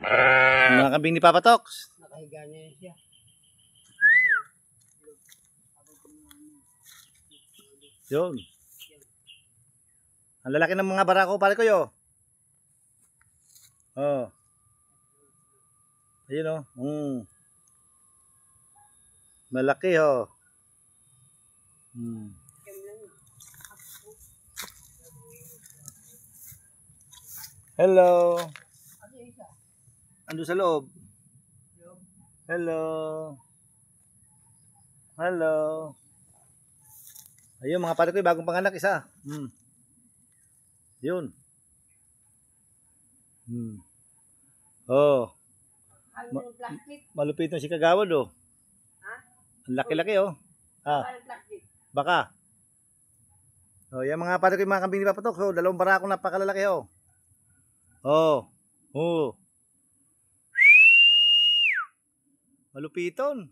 Mga kambing ni Papa Tox. Nakahiga niya siya. Yun. Ang lalaki ng mga barako, pare ko yo. Oh. Ayun oh. Malaki oh. Hello. Ando sa loob. Hello. Hello. Ayun mga pare ko, bagong panganak isa. Yun. Oh. Malupit na si Kagawad oh. Ha? Ang laki-laki oh. Baka. Oh, yan mga pare ko, yung mga kambing ni Papa Tox. Oh, dalawang barako napakalalaki oh. Oh. Oh. Malupiton.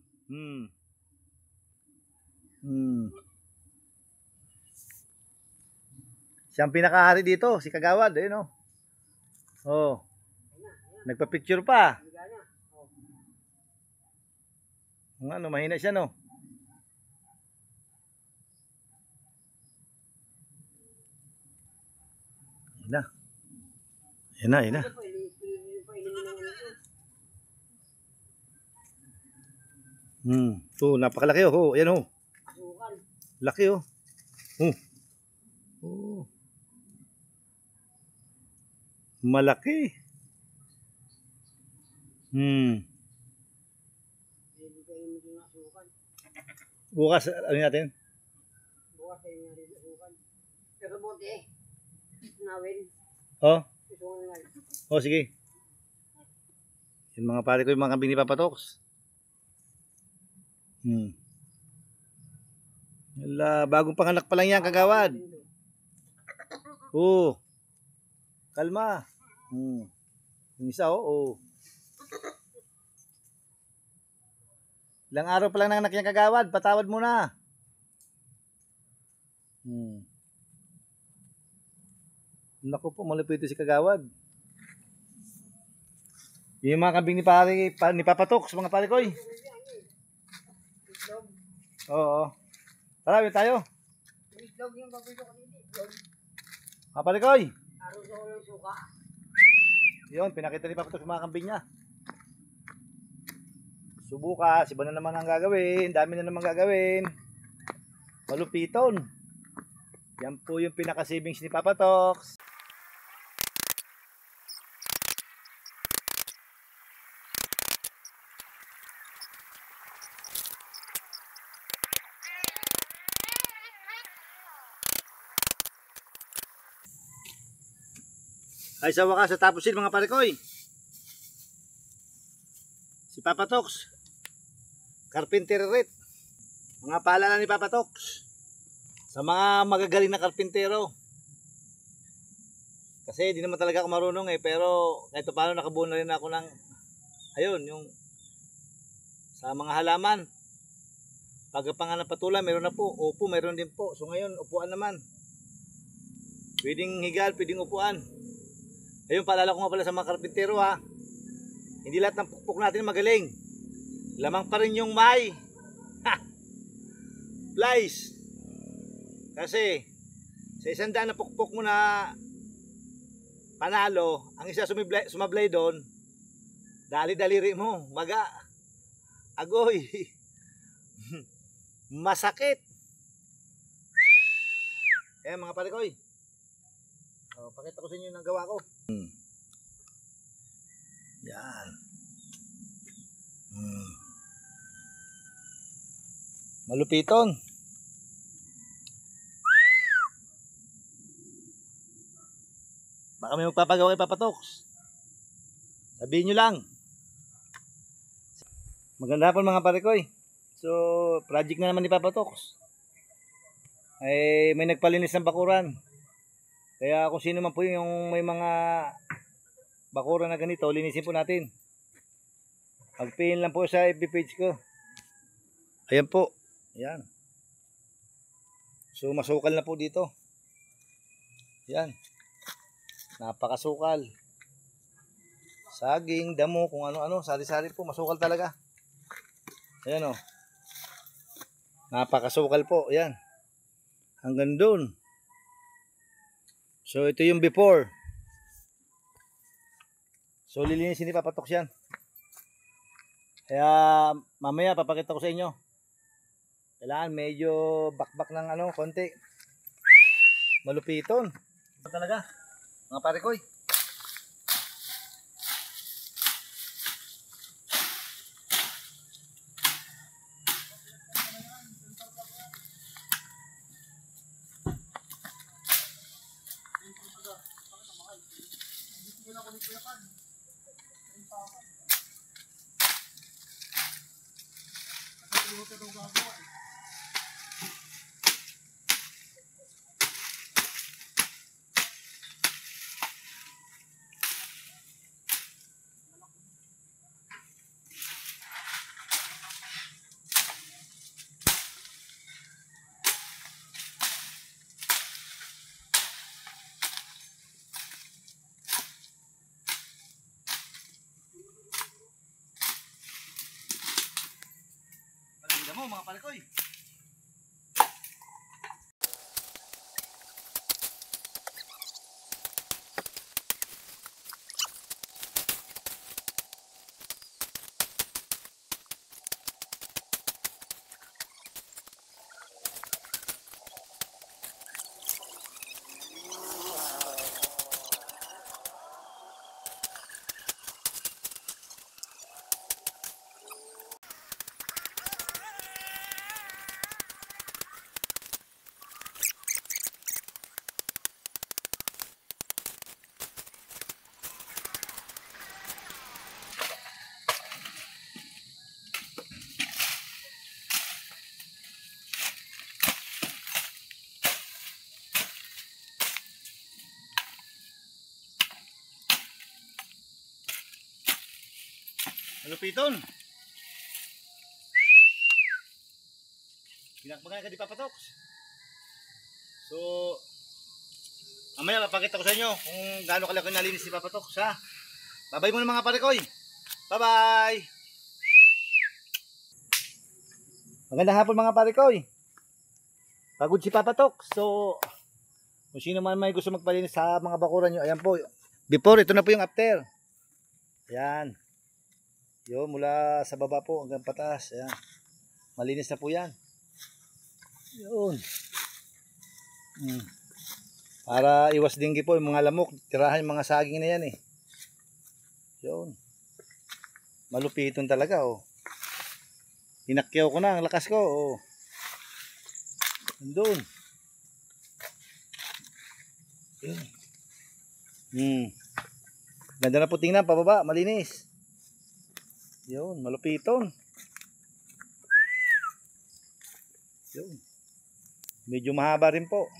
Siyang pinakahari dito, si Kagawad, ayun oh. Oh. Nagpa-picture pa. Ano, mahina siya no. Ayun na. So, napakalaki oh. Ayan oh. Laki oh. Oh. Malaki. Bukas, ano natin? Bukas ay nasukan. Pero buti eh. Nawin. Oh? Oh, sige. Yung mga pare ko, yung mga kambing ni Papa Tox. Wala, bagong panganak pa lang yan, Kagawad. Oh. Kalma. Yung isa oh. Ilang araw pa lang nanganak yan, Kagawad. Patawad mo na. Naku po, malupit si Kagawad. Yung mga kambing ni Papa Tox, mga pare koy. Oo. Tara, wait tayo. Mga pare koy. Yun, pinakita ni Papa Tox mga kambing niya. Subukas, iba na naman ang gagawin. Dami na naman gagawin. Malupiton. Yan po yung pinaka-savings ni Papa Tox. Ay sa wakas, tapusin mga pare koy. Si Papa Tox, carpenter rit. Mga paalala ni Papa Tox sa mga magagaling na karpintero. Kasi di naman talaga ako marunong eh, pero kahit paano nakabuo na rin ako ng ayun, yung sa mga halaman. Pagkapangan ng patula, meron na po. Upo, meron din po. So ngayon, upuan naman. Pwedeng higal, pwedeng upuan. Ayun, paalala ko nga pala sa mga karpintero ha. Hindi lahat ng pukpok natin magaling. Lamang pa rin yung may flies. Kasi sa 100 na pukpok mo na panalo, ang isa sumablay doon, dali-daliri mo, maga, agoy, masakit. Mga pare koy. Pakita ko sa inyo yung nagawa ko. Yan. Malupiton. Baka may magpapagawa kay Papa Tox. Sabihin nyo lang. Maganda hapon mga pare koy. So, project na naman ni Papa Tox. Ay, may nagpalinis ng bakuran. Kaya kung sino man po yung may mga bakuran na ganito, linisin po natin. Mag-pin lang po sa FB page ko. Ayan po. Ayan. So masukal na po dito. Ayan. Napakasukal. saging, damo, kung ano-ano, sari-sari po, masukal talaga. Ayan o. Napakasukal po, ayan. Hanggang doon. So ito yung before. So lilinisin ni Papa Tox yan. Kaya mamaya papakita ko sa inyo. Kailangan medyo bakbak ng konti. Malupiton. Talaga, mga parikoy. Palinda mo mga parikoy. Malupiton. Pinakbagan ka di Papa Tox. So, mamaya papakita ko sa inyo kung gaano kalaki nalinis si Papa Tox, ha. Bye-bye muna mga parikoy. Bye-bye. Magandang hapon mga parikoy. Pagod si Papa Tox. So, kung sino man may gusto magpalinis sa mga bakuran nyo, ayan po. Before, ito na po yung after. Ayan. Yo, mula sa baba po hanggang pataas. Ayan. Malinis na po yan. Yun. Para iwas dinggi po yung mga lamok. Tirahan yung mga saging na yan eh. Yun. Malupiton talaga oh. Hinakyaw ko na ang lakas ko oh. Andun. Yun. Ganda na po tingnan pababa. Malinis. Yun, malupiton. Yun. Medyo mahaba rin po.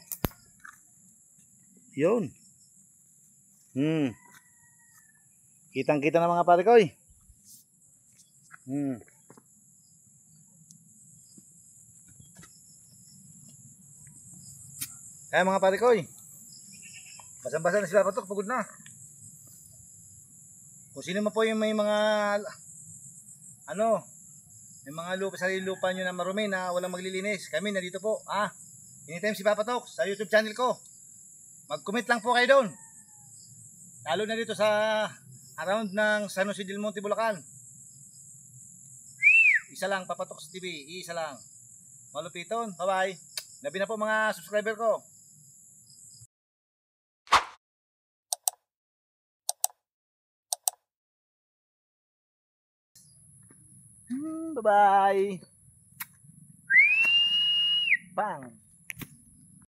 Yun. Kitang-kita na mga parikoy. Kaya mga parikoy. Basang-basa na sila patok, pagod na. Kung sino man po yung may mga may mga lupa, sarili lupa nyo na marumi na walang maglilinis, kami nandito po. Anytime si Papa Tox sa YouTube channel ko. Mag-comment lang po kayo doon. Lalo na dito sa around ng San Jose del Monte, Bulacan. Isa lang, Papa Tox TV. Isa lang. Malupiton. Bye-bye. Labi na po mga subscriber ko. Bye-bye. Bang.